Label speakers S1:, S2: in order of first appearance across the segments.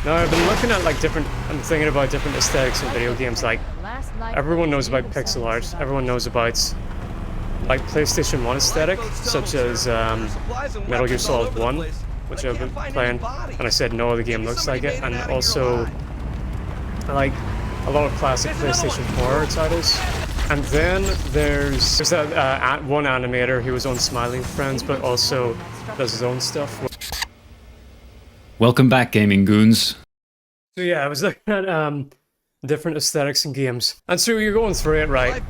S1: Now I've been looking at like I'm thinking about different aesthetics in video games. Like everyone knows about pixel art. Everyone knows about like PlayStation 1 aesthetic, such as Metal Gear Solid 1, which I've been playing, and I said no, the game looks like it, and also like a lot of classic PlayStation 4 titles. And then there's that one animator who was on Smiling Friends, but also does his own stuff.
S2: Welcome back, gaming goons.
S1: So yeah, I was looking at different aesthetics in games, and so you're going through it, right?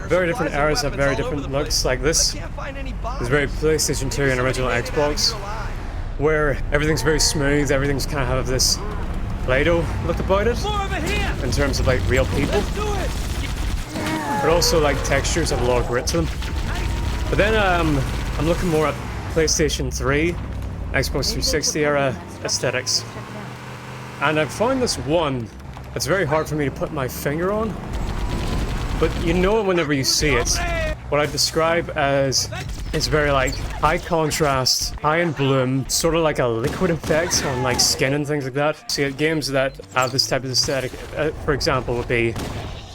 S1: Very different eras have very different looks. Like this is very PlayStation 2 and original Xbox, where everything's very smooth, everything's kind of have this Play-Doh look about it, in terms of like real people. But also like textures have a lot of grit to them. But then I'm looking more at PlayStation 3, Xbox 360 era aesthetics. And I've found this one that's very hard for me to put my finger on. But you know it whenever you see it. What I describe as it's very like high contrast, high in bloom, sort of like a liquid effect on like skin and things like that. See, games that have this type of aesthetic, for example, would be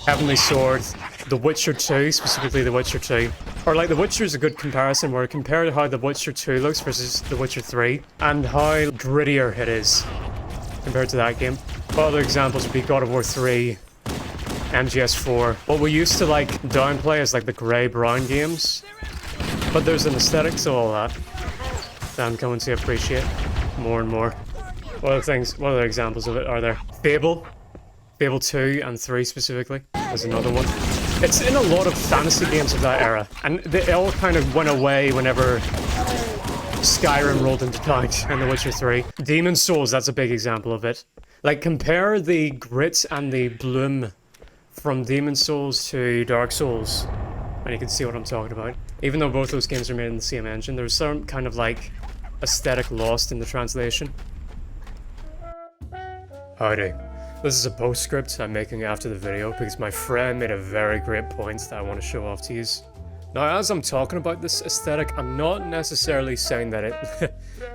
S1: Heavenly Sword, The Witcher 2, specifically The Witcher 2. Or like The Witcher is a good comparison where I compare how The Witcher 2 looks versus The Witcher 3 and how grittier it is compared to that game. Other examples would be God of War 3, MGS4. What we used to like downplay is like the grey-brown games, but there's an aesthetic to all that I'm coming to appreciate more and more. What other examples of it are there? Fable 2 and 3 specifically is another one. It's in a lot of fantasy games of that era, and they all kind of went away whenever Skyrim rolled into town and The Witcher 3. Demon's Souls, that's a big example of it. Like, compare the grit and the bloom from Demon's Souls to Dark Souls, and you can see what I'm talking about. Even though both those games are made in the same engine, there's some kind of, like, aesthetic lost in the translation. Howdy. This is a postscript I'm making after the video because my friend made a very great point that I want to show off to you. Now, as I'm talking about this aesthetic, I'm not necessarily saying that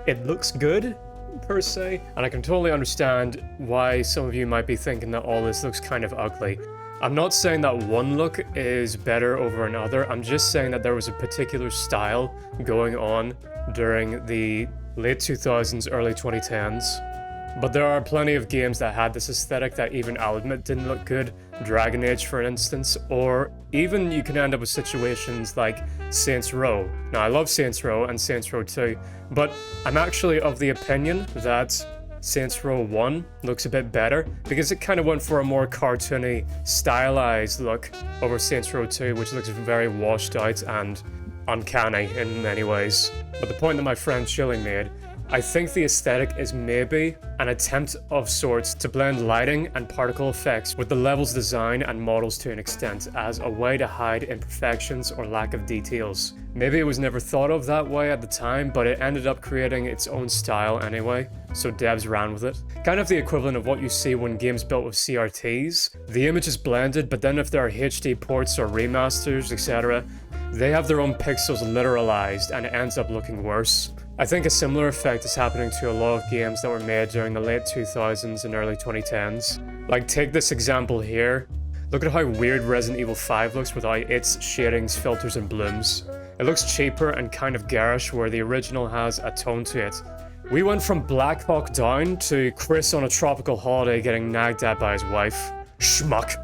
S1: it looks good, per se, and I can totally understand why some of you might be thinking that all this looks kind of ugly. I'm not saying that one look is better over another, I'm just saying that there was a particular style going on during the late 2000s, early 2010s. But there are plenty of games that had this aesthetic that even I'll admit didn't look good. Dragon Age, for instance, or even you can end up with situations like Saints Row. Now, I love Saints Row and Saints Row 2, but I'm actually of the opinion that Saints Row 1 looks a bit better because it kind of went for a more cartoony, stylized look over Saints Row 2, which looks very washed out and uncanny in many ways. But the point that my friend Chilling made, I think the aesthetic is maybe an attempt of sorts to blend lighting and particle effects with the level's design and models to an extent as a way to hide imperfections or lack of details. Maybe it was never thought of that way at the time, but it ended up creating its own style anyway, so devs ran with it. Kind of the equivalent of what you see when games built with CRTs. The image is blended, but then if there are HD ports or remasters, etc., they have their own pixels literalized and it ends up looking worse. I think a similar effect is happening to a lot of games that were made during the late 2000s and early 2010s. Like, take this example here. Look at how weird Resident Evil 5 looks without its shadings, filters, and blooms. It looks cheaper and kind of garish where the original has a tone to it. We went from Black Hawk Down to Chris on a tropical holiday getting nagged at by his wife. Schmuck.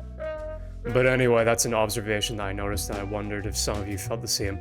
S1: But anyway, that's an observation that I noticed and I wondered if some of you felt the same.